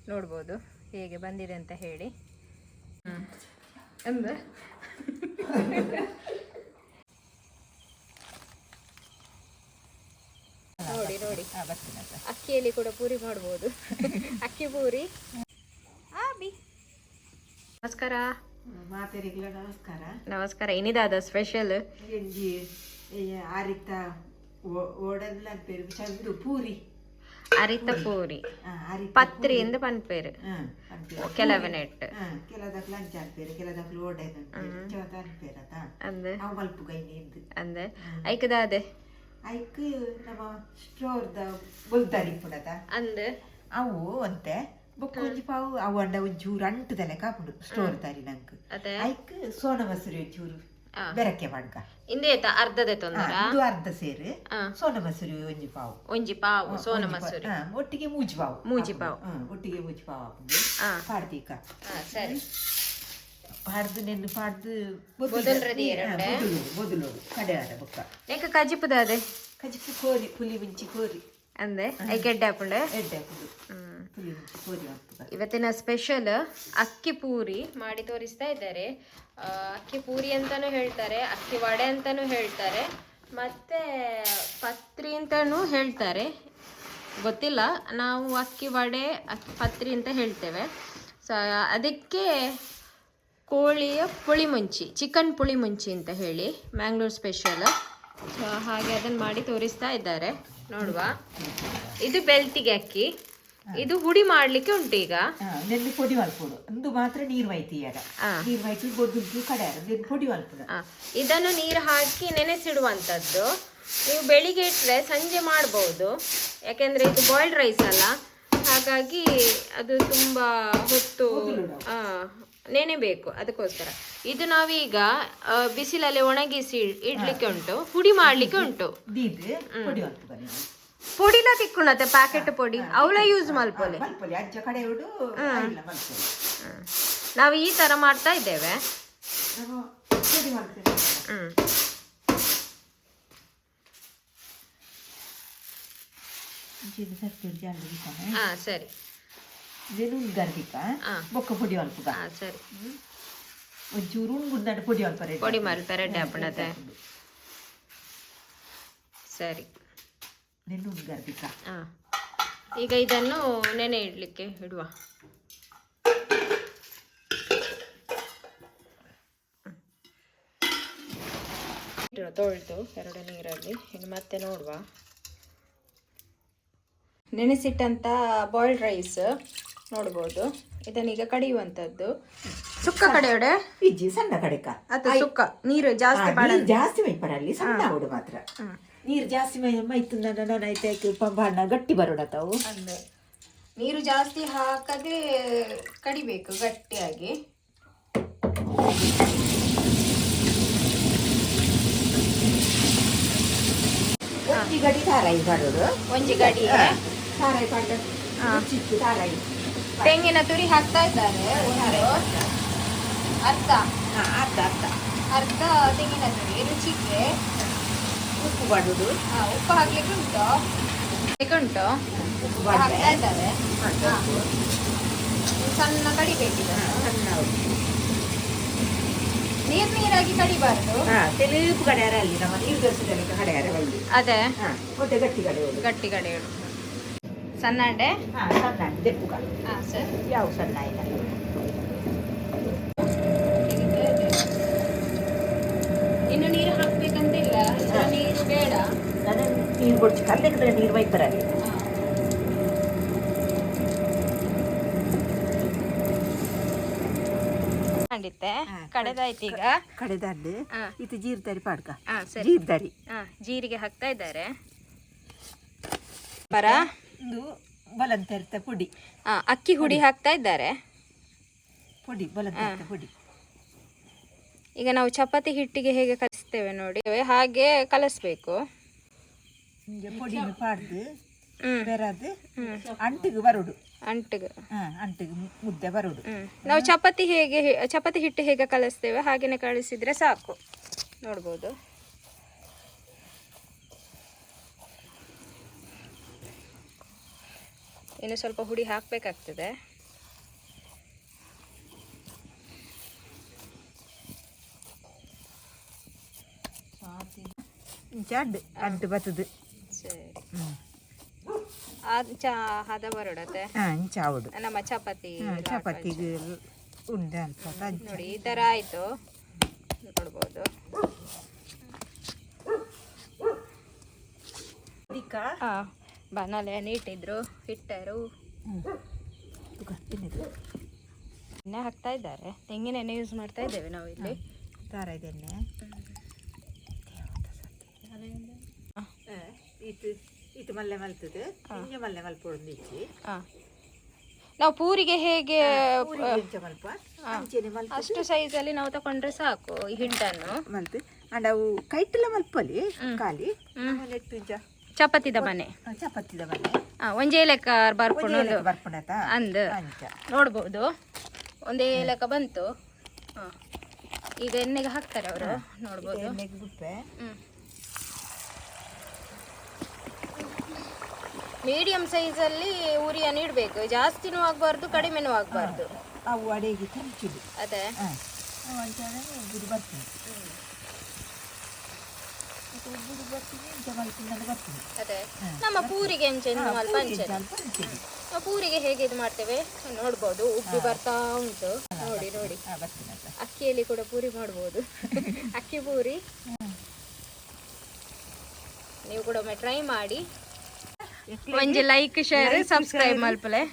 ನೋಡ್ಬೋದು ಹೇಗೆ ಬಂದಿದೆ ಅಂತ ಹೇಳಿ. ಅಂದ್ರೆ ನೋಡಿ ನೋಡಿ ಅಕ್ಕಿಯಲ್ಲಿ ಕೂಡ ಪೂರಿ ಮಾಡ್ಬೋದು. ಅಕ್ಕಿ ಪೂರಿ. ನಮಸ್ಕಾರ. ನಮಸ್ಕಾರ. ನಮಸ್ಕಾರ. ಏನಿದಾದ ಸ್ಪೆಷಲ್? ಪೂರಿ ಅರಿತ ಪೂರಿ ಪತ್ರಿ ಎಂದು ಪನ್ಪೇರು ಕೆಲವೇ ನೆಟ್ ಅಂದೆ ಅಂದೆ ಐಕದಾದೆ ಐಕ್ ನಮ್ಮ ಸ್ಟೋರ್ದ ಬುಲ್ದಾರಿ ಪುಡದ ಅಂದೆ ಅವು ಅಂತೆ ಬೊಕ್ಕೊಂಜಿ ಪಾವು ಅವು ಅಂಡ ಒಂಚೂರು ಅಂಟದಲೆ ಕಾಪುಡು ಸ್ಟೋರ್ ದಾರಿ ನಂಗೆ ಐಕ್ ಸೋನ ಮಸೂರಿ ಒಂಚೂರು ಬೆರಕೆ ಮಾಡ್ಕ ಇಂದೇತ ಅರ್ಧದೆ ತೊಂದರ ಇದು ಅರ್ಧ ಸೇರು ಸೋನ ಮಸೂರಿ ಒಂಜಿ ಪಾವು ಸೋನ ಮಸೂರಿ ಒಟ್ಟಿಗೆ ಮೂಜಿ ಪಾವು ಒಟ್ಟಿಗೆ ಮೂಜಿ ಪಾವು ಹಾಕೊಂಡು ಪಾಡ್ದೀಕ ಸರಿ ಪಾಡ್ದು ನೆನ್ನು ಪಾಡ್ದು ಮೊದಲು ಕಡೆ ಆದ ಬೊಕ್ಕ ಏಕ ಕಜಿಪುದಾದೆ ಕಜಿಪು ಕೋರಿ ಪುಲಿ ಮುಂಚಿ ಕೋರಿ ಅಂದೆ ಐಕೆ ಎಡ್ಡೆ ಹಾಕೊಂಡೆ ಪುಲಿ ಮುಂಚಿ ಕೋರಿ ಇವತ್ತಿನ ಸ್ಪೆಷಲ್ ಅಕ್ಕಿ ಪೂರಿ ಮಾಡಿ ತೋರಿಸ್ತಾ ಇದ್ದಾರೆ. ಅಕ್ಕಿ ಪೂರಿ ಅಂತಾನೂ ಹೇಳ್ತಾರೆ, ಅಕ್ಕಿ ವಡೆ ಅಂತಾನೂ ಹೇಳ್ತಾರೆ, ಮತ್ತೆ ಪತ್ರಿ ಅಂತಾನೂ ಹೇಳ್ತಾರೆ. ಗೊತ್ತಿಲ್ಲ, ನಾವು ಅಕ್ಕಿ ವಡೆ ಅಕ್ಕಿ ಪತ್ರಿ ಅಂತ ಹೇಳ್ತೇವೆ. ಸೊ ಅದಕ್ಕೆ ಕೋಳಿಯ ಪುಳಿ ಮುಂಚಿ, ಚಿಕನ್ ಪುಳಿ ಮುಂಚಿ ಅಂತ ಹೇಳಿ ಮ್ಯಾಂಗ್ಳೂರ್ ಸ್ಪೆಷಲ್. ಸೊ ಹಾಗೆ ಅದನ್ನು ಮಾಡಿ ತೋರಿಸ್ತಾ ಇದ್ದಾರೆ, ನೋಡುವ. ಇದು ಬೆಳ್ತಿಗೆ ಅಕ್ಕಿ, ಇದು ಹುಡಿ ಮಾಡ್ಲಿಕ್ಕೆ ಉಂಟು. ಈಗ ನೆನ್ನೆ ಪೊಡಿ ಮಲ್ಪುಡು ಒಂದು ಮಾತ್ರ ನೀರು ವೈತೀಯಾಗ ನೀರು ವೈತಿ ಗೊದ್ದು ಕಡೆ ಪೊಡಿ ಮಲ್ಪುಡು. ಇದನ್ನು ನೀರು ಹಾಕಿ ನೆನೆಸಿಡುವಂಥದ್ದು. ನೀವು ಬೆಳಿಗ್ಗೆ ಇಟ್ಟರೆ ಸಂಜೆ ಮಾಡ್ಬೋದು, ಯಾಕೆಂದರೆ ಇದು ಬಾಯ್ಲ್ಡ್ ರೈಸ್ ಅಲ್ಲ, ಹಾಗಾಗಿ ಅದು ತುಂಬ ಹೊತ್ತು ನೆನೆಬೇಕು. ಅದಕ್ಕೋಸ್ಕರ ಇದು ನಾವೀಗ ಬಿಸಿಲಲ್ಲಿ ಒಣಗಿಸಿ ಇಡ್ಲಿಕ್ಕೆ ಉಂಟು, ಹುಡಿ ಮಾಡ್ಲಿಕ್ಕೆ ಉಂಟು. ಪೊಡಿಲ ತಿಕ್ಕೊಂಡತೆ ಪ್ಯಾಕೆಟ್ ಪೊಡಿ ಅವಳ ಯೂಸ್ ಮಲ್ಪೊಲೆ. ನಾವು ಈ ತರ ಮಾಡ್ತಾ ಇದ್ದೇವೆ. ಸರಿ ಸರಿ ಒಂಚೂರು ಪೊಡಿ ಮಲ್ಪರೆ ಡ್ಯಾಪಣತೆ. ಸರಿ ಈಗ ಇದನ್ನು ನೆನೆ ಇಡ್ಲಿಕ್ಕೆ ಇಡುವ. ತೊಳ್ದು 2 ನೀರಲ್ಲಿ ಇನ್ನು ಮತ್ತೆ ನೋಡುವ. ನೆನೆಸಿಟ್ಟಂತ ಬಾಯ್ಲ್ಡ್ ರೈಸ್ ನೋಡ್ಬೋದು. ಇದನ್ನೀಗ ಕಡಿಯುವಂಥದ್ದು. ಸುಕ್ಕ ಕಡೆಯೊಡೆ ಸಣ್ಣ ಕಡೆಕ ಅಥವಾ ಸುಕ್ಕ ನೀರು ಜಾಸ್ತಿ ಜಾಸ್ತಿ ಮೈಪರಲ್ಲಿ ಸಣ್ಣ ಹುಡು ಮಾತ್ರ ನೀರು ಜಾಸ್ತಿ ಮೈತು ನನೈತೆ ಬಣ್ಣ ಗಟ್ಟಿ ಬರೋಡತಾವು. ಅಂದ್ರೆ ನೀರು ಜಾಸ್ತಿ ಹಾಕದೆ ಕಡಿಬೇಕು ಗಟ್ಟಿಯಾಗಿ. ಒಂಜಿ ಗಡಿ ತಾರಾಯಿ ಬರೋದು, ಒಂಜಿ ಗಡಿ ತಾರಾಯಿ ಪಡ್ಡ ಚಿಕ್ಕ ತಾರಾಯಿ. ತೆಂಗಿನ ತುರಿ ಹಾಕ್ತಾ ಇದ್ದಾರೆ. ಅರ್ಧ ಅರ್ಧ ತೆಂಗಿನ ತುರಿ ರುಚಿಗೆ. ಉಪ್ಪು ಬಡುದು, ಉಪ್ಪು ಹಾಕ್ಲಿಕ್ಕೆ ಉಂಟು, ಉಪ್ಪು ಹಾಕ್ತಾ ಇದ್ದಾರೆ. ಸಣ್ಣ ಕಡಿಬೇಕಿದೆ, ನೀರಾಗಿ ಕಡಿಬಾರ್ದು. ತೆಲುಪು ಕಡೆಯಾರ ಅಲ್ಲಿ ನಮ್ಮ ನೀರು ದೋಸೆ ಕಡೆಯಾರ ಬಳ್ಳಿ ಅದೇ ಗಟ್ಟಿ ಕಡೆ ಸಣ್ಣ ಅಂಡೆ ಸಣ್ಣ ದೆಪ್ಪು ಸರ್. ಯಾವ ಸಣ್ಣ ಇಲ್ಲ. ಇನ್ನು ನೀರು ಹಾಕ್ಬೇಕಂತಿಲ್ಲ, ನೀರು ಬೇಡ. ನೀರು ಕೊಡ್ಸಿ ಕಲ್ಲೆಕ್ಕದ ನೀರು ಬೈತಾರಲ್ಲಿ. ಖಂಡಿತೆ ಕಡೆದಾಯ್ತು. ಈಗ ಕಡೆದಾಡ್ದು ಇದು ಜೀರ್ದಾರಿ ಪಾಡ್ಕ. ಜೀರ್ದಾರಿ ಜೀರಿಗೆ ಹಾಕ್ತಾ ಇದ್ದಾರೆ. ಇದು ಬಲಂತ ಪುಡಿ, ಅಕ್ಕಿ ಹುಡಿ ಹಾಕ್ತಾ ಇದ್ದಾರೆ. ಪುಡಿ ಬಲಂತ ಪುಡಿ. ಈಗ ನಾವು ಚಪಾತಿ ಹಿಟ್ಟಿಗೆ ಹೇಗೆ ಕಲಿಸ್ತೇವೆ ನೋಡಿ, ಹಾಗೆ ಕಲಿಸ್ಬೇಕು. ಪೊಡಿನ ಪಾಡ್ದು ಬೆರದು ಅಂಟಿಗೆ ಬರೋಡು, ಅಂಟಿಗೆ ಮುದ್ದೆ ಬರೋಡು. ನಾವು ಚಪಾತಿ ಹಿಟ್ಟು ಹೇಗೆ ಕಲಿಸ್ತೇವೆ ಹಾಗೇನೆ ಕಳಿಸಿದ್ರೆ ಸಾಕು. ನೋಡ್ಬೋದು ಇನ್ನು ಸ್ವಲ್ಪ ಹುಡಿ ಹಾಕಬೇಕಾಗ್ತದೆ. ಅಡ್ಡು ಬರ್ತದೆ. ಸರಿ, ಹದ ಬರೋಡತ್ತೆ ಚಾವುಡು ನಮ್ಮ ಚಪಾತಿ ಚಪಾತಿಗೆ ಉಂಡೆ ಅಲ್ಪ ನೋಡಿ ಈ ಥರ ಆಯಿತು. ನೋಡ್ಬೋದು. ಹಾಂ, ಬನಾಲೆ ನೀಟಿದ್ರು, ಹಿಟ್ಟರು ಎಣ್ಣೆ ಹಾಕ್ತಾ ಇದ್ದಾರೆ. ತೆಂಗಿನ ಎಣ್ಣೆ ಯೂಸ್ ಮಾಡ್ತಾ ಇದ್ದೇವೆ ನಾವು ಇಲ್ಲಿ. ತಾರಾಯ್ದ ಎಣ್ಣೆ ಇದು ಮಲ್ಲೆ ಮಲ್ತದೆ, ಹಿಂಗೆ ಮಲ್ಲೆ ಮಲ್ಪೊಂದು ಇಚ್ಚಿ. ನಾವು ಪೂರಿಗೆ ಹೇಗೆ ಮಲ್ಪ ಅಷ್ಟು ಸೈಜಲ್ಲಿ ನಾವು ತಕೊಂಡ್ರೆ ಸಾಕು ಈ ಹಿಟ್ಟನ್ನು. ಮಲ್ತು ಅಂಡ್ ಅವು ಕೈಟೆಲ್ಲ ಮಲ್ಪಲಿ ಖಾಲಿ ಚಪಾತಿದ ಮನೆ ಚಪಾತಿದ ಮನೆ ಒಂದೇ ಲೆಕ್ಕ ಬರ್ಕೊಂಡು ಬರ್ಪುಣತ ಅಂದ್ ನೋಡ್ಬೋದು. ಒಂದೇ ಲೆಕ್ಕ ಬಂತು. ಈಗ ಎಣ್ಣೆಗೆ ಹಾಕ್ತಾರೆ ಅವರು, ನೋಡ್ಬೋದು. ಎಣ್ಣೆಗೆ ಬಿಟ್ಟರೆ ಮೀಡಿಯಂ ಸೈಜಲ್ಲಿ ಉರಿಯನ್ನು ಇಡಬೇಕು. ಜಾಸ್ತಿನೂ ಆಗಬಾರ್ದು, ಕಡಿಮೆನೂ ಆಗಬಾರ್ದು. ಅವು ಅಡಿಗೆ ಕಂಚಿದು ಅದೇ ಗುಡಿ ಬರ್ತೀನಿ ಬರ್ತೀನಿ. ಅದೇ ನಮ್ಮ ಪೂರಿಗೆ ಸ್ವಲ್ಪ ಪೂರಿಗೆ ಹೇಗೆ ಇದು ಮಾಡ್ತೇವೆ ನೋಡ್ಬೋದು. ಉಬ್ಬಿ ಬರ್ತಾ ಉಂಟು, ನೋಡಿ ನೋಡಿ. ಅಕ್ಕಿಯಲ್ಲಿ ಕೂಡ ಪೂರಿ ಮಾಡ್ಬೋದು. ಅಕ್ಕಿ ಪೂರಿ ನೀವು ಕೂಡ ಒಮ್ಮೆ ಟ್ರೈ ಮಾಡಿ. ಒಂದು ಲೈಕ್ ಶೇರ್ ಸಬ್ಸ್ಕ್ರೈಬ್ ಮಲ್ಪಲೆ.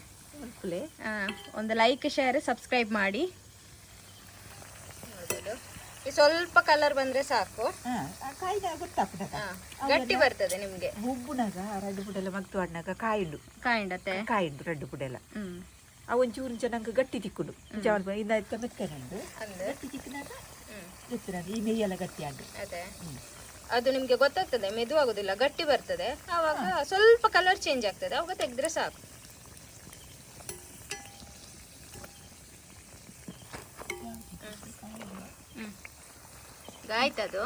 ಒಂದು ಲೈಕ್ ಶೇರ್ ಸಬ್ಸ್ಕ್ರೈಬ್ ಮಾಡಿ. ಸ್ವಲ್ಪ ಕಲರ್ ಬಂದ್ರೆ ಸಾಕು, ಗಟ್ಟಿ ಬರ್ತದೆ ನಿಮ್ಗೆ. ಉಬ್ಬುನಾಗ ರಡ್ಡು ಪುಡೆಲ್ಲ ಮಗ್ತು ಆಡ್ನಾಗ ಕಾಯಿಂಡು ಕಾಯಿಂಡು ರಡ್ಡು ಪುಡೆಲ್ಲ ಅವು ಒಂಚೂರು ಚೆನ್ನಾಗಿ ಗಟ್ಟಿ ತಿಕ್ಕುಡು. ಇದಾಯ್ತ ಮೆತ್ತನಂಡು ಗಟ್ಟಿ ತಿಕ್ಕಿನಾಗ ಈ ಮೇಯೆಲ್ಲ ಗಟ್ಟಿ ಆಡು. ಅದೇ ಅದು ನಿಮ್ಗೆ ಗೊತ್ತಾಗ್ತದೆ, ಮೆದು ಆಗುದಿಲ್ಲ, ಗಟ್ಟಿ ಬರ್ತದೆ. ಆವಾಗ ಸ್ವಲ್ಪ ಕಲರ್ ಚೇಂಜ್ ಆಗ್ತದೆ, ಅವಾಗ ತೆಗೆದ್ರೆ ಸಾಕು. ಆಯ್ತದು.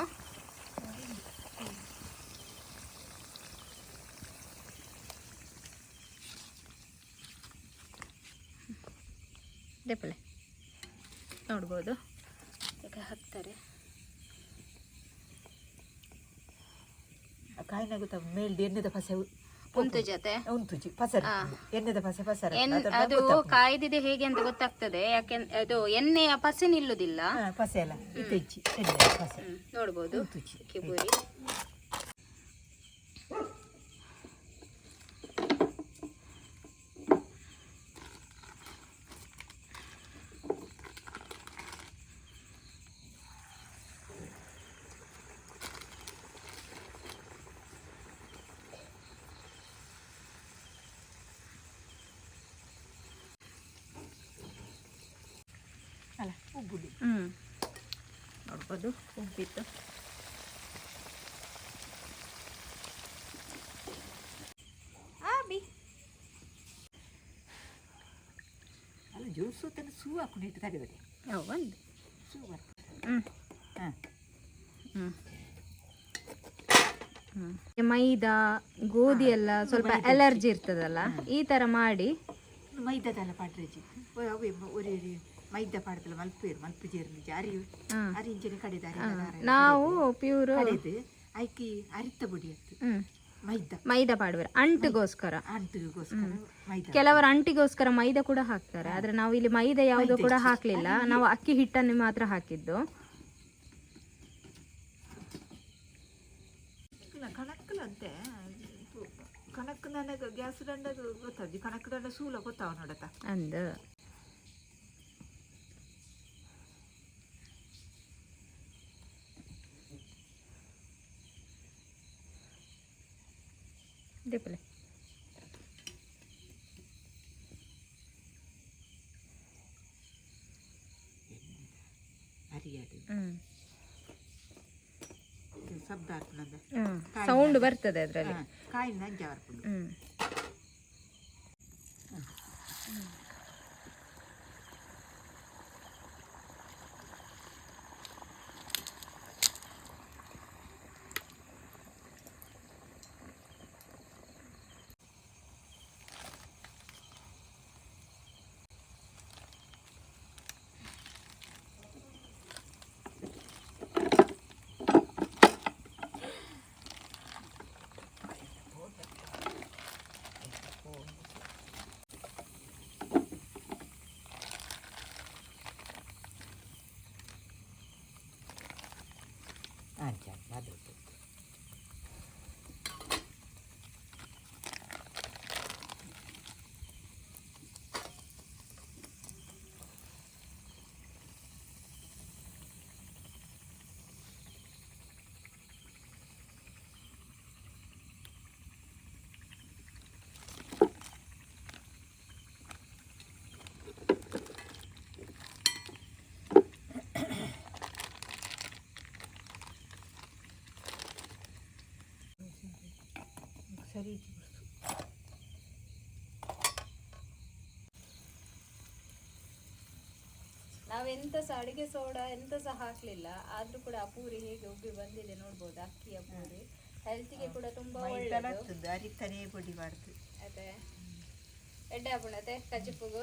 ದೇಪಲೆ ನೋಡ್ಬೋದು, ಈಗ ಹಾಕ್ತಾರೆ. ಕಾಯಿನ ಗೊತ್ತ ಮೇಲ್ದು ಎಣ್ಣೆದ ಪಸೆ ಉಂಟು ಜೊತೆ ಉಂಟುಜಿ ಪಸರ ಎಣ್ಣೆದ ಪಸೆ ಪಸರ ಅದು ಕಾಯ್ದಿದೆ ಹೇಗೆ ಅಂತ ಗೊತ್ತಾಗ್ತದೆ. ಯಾಕೆಂದ್ರೆ ಅದು ಎಣ್ಣೆಯ ಪಸೆ ನಿಲ್ಲುದಿಲ್ಲ. ಪಸೆ ಅಲ್ಲ ಇತ್ತೆಚ್ಚಿ ಎಣ್ಣೆ ಪಸೆ ನೋಡ್ಬೋದು. ಅಕ್ಕಿ ಪೂರಿ ಅಲ್ಲ ಉಬ್ಬುದು. ನೋಡ್ಬೋದು, ಉಬ್ಬಿತ್ತು. ಅಲ್ಲ ಜ್ಯೂಸು ತನ್ನ ಸೂ ಹಾಕೊಂಡು ಇಟ್ಟು ತಡೆಬೇಡಿ. ಒಂದು ಸೂ ಮೈದಾ ಗೋಧಿ ಎಲ್ಲ ಸ್ವಲ್ಪ ಅಲರ್ಜಿ ಇರ್ತದಲ್ಲ, ಈ ತರ ಮಾಡಿ ಮೈದಾದೆಲ್ಲ ಪಾಡ್ರೆಜಿ ಅವೇ ಒರೆ ಮೈದಾ ಪಾಡ್ದಲ್ಲ ಮಲ್ಪೇರು ಮಲ್ಪು ಜೇರ್ಲಿ ಜಾರಿ ಅರಿಂಜನೆ ಕಡೆದ ನಾವು ಪ್ಯೂರ್ ಕಡೆದು ಐಕಿ ಅರಿತ ಬುಡಿ ಅತ್ತು ಮೈದಾ ಪಾಡುವರು ಅಂಟಿಗೋಸ್ಕರ. ಮೈದಾ ಕೆಲವರು ಅಂಟಿಗೋಸ್ಕರ ಮೈದಾ ಕೂಡ ಹಾಕ್ತಾರೆ, ಆದ್ರೆ ನಾವು ಇಲ್ಲಿ ಮೈದಾ ಯಾವುದು ಕೂಡ ಹಾಕ್ಲಿಲ್ಲ. ನಾವು ಅಕ್ಕಿ ಹಿಟ್ಟನ್ನು ಮಾತ್ರ ಹಾಕಿದ್ದು. ಕಣಕ್ಕಲಂತೆ ಕಣಕ್ ನನಗೆ ಗ್ಯಾಸ್ ದಂಡದು ಗೊತ್ತಾಜಿ ಕಣಕ್ ದಂಡ ಸೂಲ ಗೊತ್ತಾವ ನೋಡತ್ತ ಅಂದ ದೇಪಲೆ ಅರಿಯಾಡು ಶಬ್ದ ಆಗ್ತದೆ, ಸೌಂಡ್ ಬರ್ತದೆ ಅದರಲ್ಲಿ. ಕಾಯಿನ ಅಜ್ಜ ಬರ್ಕೊಂಡು ರೀತಿ ನಾವೆಂತ ಸಹ ಅಡಿಗೆ ಸೋಡಾ ಎಂತ ಸಹ ಹಾಕ್ಲಿಲ್ಲ, ಆದ್ರೂ ಕೂಡ ಆ ಪೂರಿ ಹೇಗೆ ಉಬ್ಬಿ ಬಂದಿದೆ ನೋಡ್ಬೋದು. ಅಕ್ಕಿಯ ಪೂರಿ ಹೆಲ್ತಿಗೆ ಕೂಡ ತುಂಬಾ ಒಳ್ಳೆಯದು. ಅರಿತನೇ ಪೊಡಿ ಮಾಡ್ತು ಅದೇ ಎಡ್ಡೆ ಹಾಪುಂಡು ಕಜಿಪ್ಪುಗು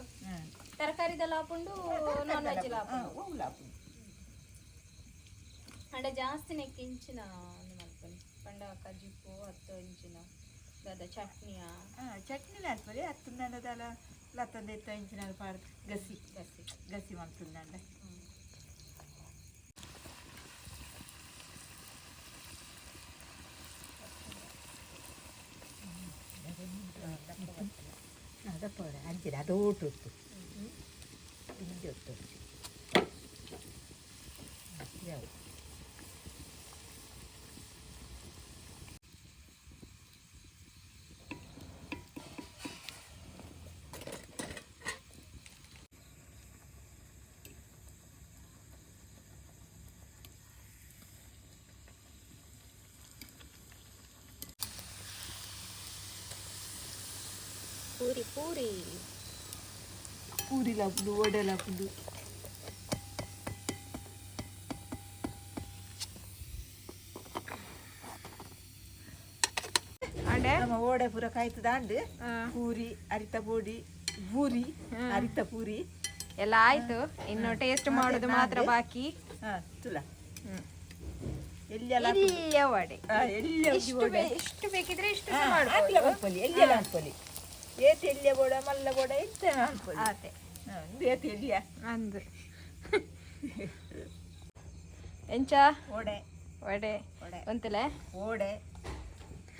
ತರಕಾರಿದೆಲ್ಲ ಹಾಪುಂಡು ನಾನ್ ವೆಜ್ ಹಾಪುಂಡು ಅಂಡ ಜಾಸ್ತಿ ನೆಕ್ ಇಂಚಿನ ಮಲ್ಪನೆ ಪಂಡ ಕಜಿಪ್ಪು 10 ಇಂಚಿನ ದಾದ ಚಟ್ನಿಯ ಚಟ್ನಿ ಹಾಕ್ಬಾರಿ 10 ನನದಲ್ಲ ಲತ್ತೊಂದು 8 ಇಂಚಿನ ಪಾಡು ಗಸಿ ಮಾಡ್ತುಂಡ ಅದಪ್ಪಡ ಅಂಚಿನ ಅದು ಊಟುತ್ತು ಹಿಂದೆ ಹೊತ್ತು ಯಾವುದು పూరి లాపుడు వడ లాపుడు ನಮ್ಮ ಓಡೆ ಪೂರ ಕಾಯ್ತದಾಂಡ್ ಪೂರಿ ಅರಿತ ಪೋಡಿ ಬೂರಿ ಅರಿತ ಪೂರಿ ಎಲ್ಲ ಆಯ್ತು, ಇನ್ನು ಟೇಸ್ಟ್ ಮಾಡೋದು ಮಾತ್ರ ಬಾಕಿ. ತುಲ ಇಲ್ಲಿಯ ವಡೆ ಇಷ್ಟು ಬೇಕಿದ್ರೆ ಇಷ್ಟು ಮಾಡ್ಬೋದು. ಎಲ್ಲಿಯಲ್ಲ ಅನ್ಕೊಳ್ಳಿ ಏತ್ ಎಲ್ಲಿಯ ಬೋಡ ಮಲ್ಲ ಬೋಡ ಎಂತ ಅನ್ಕೊಳ್ಳಿ ಆತೆ ಏತ್ ಎಲ್ಲಿಯ ಅಂದು ಎಂಚ ಓಡೆ ವಡೆ ಒಂತಲೆ ಓಡೆ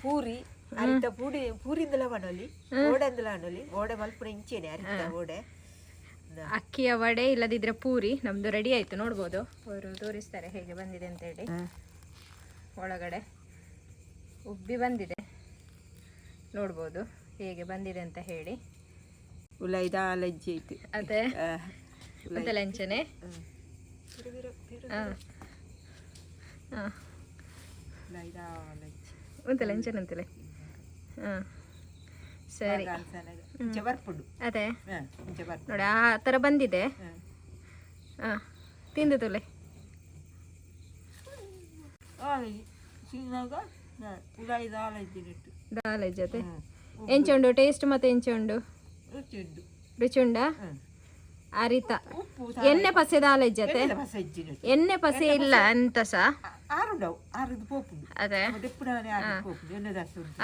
ಪೂರಿ ಅರಿತ ಪೂಡಿ ಪೂರಿಂದಲ ಮಾಡೋಲಿ ಓಡೆಂದಲ ಮಾಡೋಲಿ ಓಡೆ ಮಲ್ಪುರ ಇಂಚೇನೆ ಅರಿತ ಓಡೆ ಅಕ್ಕಿಯ ವಡೆ ಇಲ್ಲದಿದ್ರೆ ಪೂರಿ ನಮ್ದು ರೆಡಿ ಆಯ್ತು. ನೋಡ್ಬೋದು, ಅವರು ತೋರಿಸ್ತಾರೆ ಹೇಗೆ ಬಂದಿದೆ ಅಂತ ಹೇಳಿ. ಒಳಗಡೆ ಉಬ್ಬಿ ಬಂದಿದೆ, ನೋಡ್ಬೋದು ಹೇಗೆ ಬಂದಿದೆ ಅಂತ ಹೇಳಿ. ಉಲೈದ ಲಜ್ಜಿ ಐತಿ ಅದೇ ಮತ್ತೆ ಲಂಚನೆ ಒಂತ ಲಂಚನ ಅಂತಲೇ ಸರಿ ಅದೇ ನೋಡಿ ಆ ಥರ ಬಂದಿದೆ. ತಿಂದು ತುಲೆ ದಾಲೆ ಜೊತೆ ಎಂಚುಂಡು ಟೇಸ್ಟ್ ಮತ್ತೆ ಎಂಚುಂಡು ರುಚಿ ಉಂಡ ಅರಿತ ಎಣ್ಣೆ ಪಸೆ ದಾಲೆ ಜೊತೆ ಎಣ್ಣೆ ಪಸೆ ಇಲ್ಲ ಅಂತ ಸಹ ಅದೇ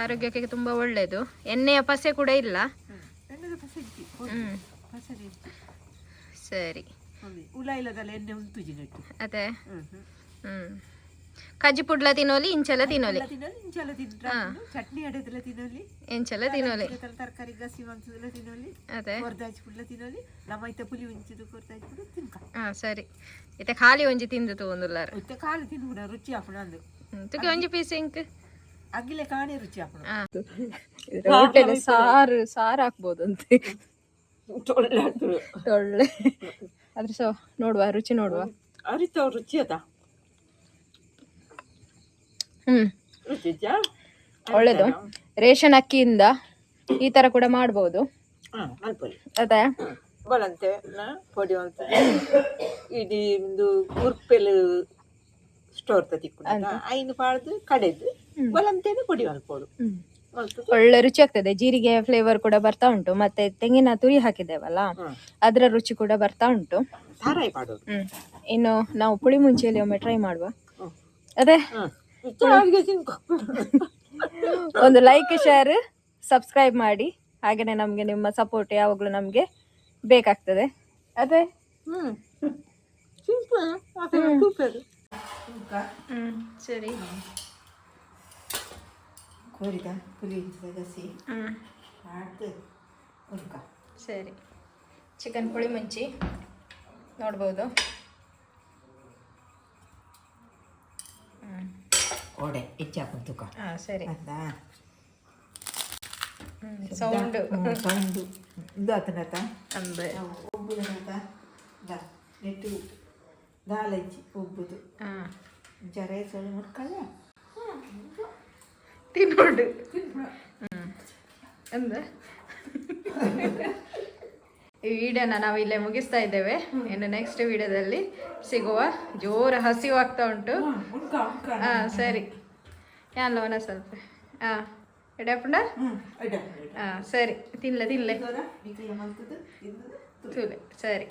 ಆರೋಗ್ಯಕ್ಕೆ ತುಂಬಾ ಒಳ್ಳೇದು. ಎಣ್ಣೆಯ ಪಸೆ ಕೂಡ ಇಲ್ಲ. ಸರಿ ಅದೇ ಕಜ್ಜಿ ಪುಡ್ಲ ತಿನ್ನೋಲಿ ಇಂಚೆಲ್ಲ ತಿನ್ನೋಲಿ ಚಟ್ನಿ ಅಡೆದೆಲ್ಲ ತಿನ್ನೋಲಿ ಎಂಚೆಲ್ಲ ತಿನ್ನೋಲಿ ತರಕಾರಿ ಗಸಿ ಮಂಚದೆಲ್ಲ ತಿನ್ನೋಲಿ ಅದೇ ಕೊರ್ದಾಜಿ ಪುಡ್ಲ ತಿನ್ನೋಲಿ ನಮ್ಮೈತ ಪುಲಿ ಉಂಚಿದು ಕೊರ್ದಾಜಿ ಪುಡ್ ತಿನ್ಕ ಸರಿ ಇತ್ತೆ ಖಾಲಿ ಒಂಜಿ ತಿಂದು ತಗೊಂದುಲ್ಲಾರ ಇತ್ತೆ ಖಾಲಿ ತಿನ್ನುಡ ರುಚಿ ಹಾಪುಣ ಅಂದು ತುಕೆ ಒಂಜಿ ಪೀಸ್ ಇಂಕ್ ಅಗಿಲೆ ಕಾಣೆ ರುಚಿ ಹಾಪುಣ ಹೋಟೆಲ್ ಸಾರು ಹಾಕ್ಬೋದು ಅಂತೆ ಒಳ್ಳೆ ಅದ್ರ ಸೊ ನೋಡುವ ರುಚಿ ನೋಡುವ ಅರಿತ ರುಚಿ ಅದ ಒಳ್ಳೇದು. ರೇಷನ್ ಅಕ್ಕಿಯಿಂದ ಈ ತರ ಕೂಡ ಮಾಡ್ಬೋದು. ಅದೇ ಬಲಂತೆ ಪೊಡಿ ಅಂತ ಇಡೀ ಒಂದು ಉರ್ಪೆಲು ಸ್ಟೋರ್ ತಿಕ್ಕೊಂಡು ಐನು ಪಾಡ್ದು ಕಡೆದು ಬಲಂತೇನೆ ಪೊಡಿ ಮಲ್ಪೋಡು. ಒಳ್ಳೆ ರುಚಿ ಆಗ್ತದೆ. ಜೀರಿಗೆ ಫ್ಲೇವರ್ ಕೂಡ ಬರ್ತಾ ಉಂಟು, ಮತ್ತೆ ತೆಂಗಿನ ತುರಿ ಹಾಕಿದ್ದೇವಲ್ಲ ಅದರ ರುಚಿ ಕೂಡ ಬರ್ತಾ ಉಂಟು. ಇನ್ನು ನಾವು ಪುಳಿ ಮುಂಚೆಯಲ್ಲಿ ಒಮ್ಮೆ ಟ್ರೈ ಮಾಡುವ. ಅದೇ ಒಂದು ಲೈಕ್ ಶೇರ್ ಸಬ್ಸ್ಕ್ರೈಬ್ ಮಾಡಿ. ಹಾಗೇನೆ ನಮ್ಗೆ ನಿಮ್ಮ ಸಪೋರ್ಟ್ ಯಾವಾಗ್ಲೂ ನಮ್ಗೆ ಬೇಕಾಗ್ತದೆ. ಅದೇ ಸರಿ ಕೋರಿದ ಪುಲಿ ಗಸಿ ಸರಿ ಚಿಕನ್ ಪುಳಿ ಮುಂಚಿ ನೋಡ್ಬೋದು. ಓಡೆ ಹೆಚ್ಚಾಕುಂತುಕ ಸರಿ ಸೌಂಡ್ ಇದು ಆತನತ ಅಂಬೆ ಒಬ್ಬುದನತ ನೆಟ್ಟು ದಾಲಜ್ಜಿ ಒಬ್ಬುದು ಜರ ಸೊಳ್ಳೆ ಮುಟ್ಕಲ್ಲ ತಿನ್ನೋಡು ಅಂದ ಈ ವಿಡಿಯೋನ ನಾವು ಇಲ್ಲೇ ಮುಗಿಸ್ತಾ ಇದ್ದೇವೆ. ಇನ್ನು ನೆಕ್ಸ್ಟ್ ವಿಡಿಯೋದಲ್ಲಿ ಸಿಗುವ. ಜೋರು ಹಸಿವಾಗ್ತಾ ಉಂಟು. ಹಾಂ ಸರಿ ಯಾನವನ ಸ್ವಲ್ಪ ಹಾಂ ಎಡಪುಂಡ ಹಾಂ ಸರಿ ತಿನ್ಲೆ ತುಲೆ ಸರಿ.